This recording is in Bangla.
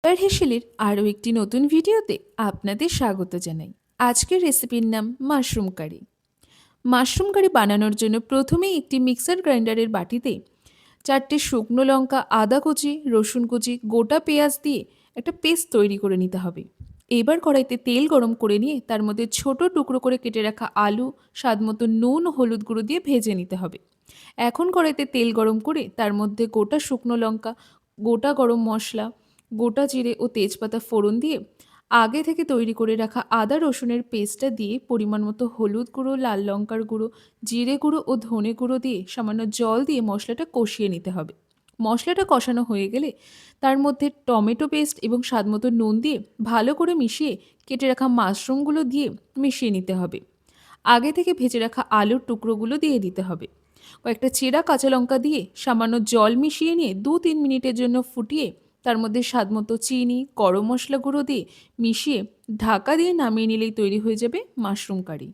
এবার হেসেলের আরও একটি নতুন ভিডিওতে আপনাদের স্বাগত জানাই। আজকের রেসিপির নাম মাশরুম কারি। মাশরুম কারি বানানোর জন্য প্রথমেই একটি মিক্সার গ্রাইন্ডারের বাটিতে 4টে শুকনো লঙ্কা, আদা কুচি, রসুন কুচি, গোটা পেঁয়াজ দিয়ে একটা পেস্ট তৈরি করে নিতে হবে। এবার কড়াইতে তেল গরম করে নিয়ে তার মধ্যে ছোট টুকরো করে কেটে রাখা আলু, স্বাদমতো নুন ও হলুদ গুঁড়ো দিয়ে ভেজে নিতে হবে। এখন কড়াইতে তেল গরম করে তার মধ্যে গোটা শুকনো লঙ্কা, গোটা গরম মশলা, গোটা জিরে ও তেজপাতা ফোড়ন দিয়ে আগে থেকে তৈরি করে রাখা আদা রসুনের পেস্টটা দিয়ে পরিমাণ মতো হলুদ গুঁড়ো, লাল লঙ্কার গুঁড়ো, জিরে গুঁড়ো ও ধনে গুঁড়ো দিয়ে সামান্য জল দিয়ে মশলাটা কষিয়ে নিতে হবে। মশলাটা কষানো হয়ে গেলে তার মধ্যে টমেটো পেস্ট এবং স্বাদমতো নুন দিয়ে ভালো করে মিশিয়ে কেটে রাখা মাশরুমগুলো দিয়ে মিশিয়ে নিতে হবে। আগে থেকে ভেজে রাখা আলুর টুকরোগুলো দিয়ে দিতে হবে। কয়েকটা চেরা কাঁচা লঙ্কা দিয়ে সামান্য জল মিশিয়ে নিয়ে 2-3 মিনিটের জন্য ফুটিয়ে তার মধ্যে স্বাদমতো চিনি, গরম মশলা গুঁড়ো দিয়ে মিশিয়ে ঢাকা দিয়ে নামিয়ে নিলেই তৈরি হয়ে যাবে মাশরুম কারি।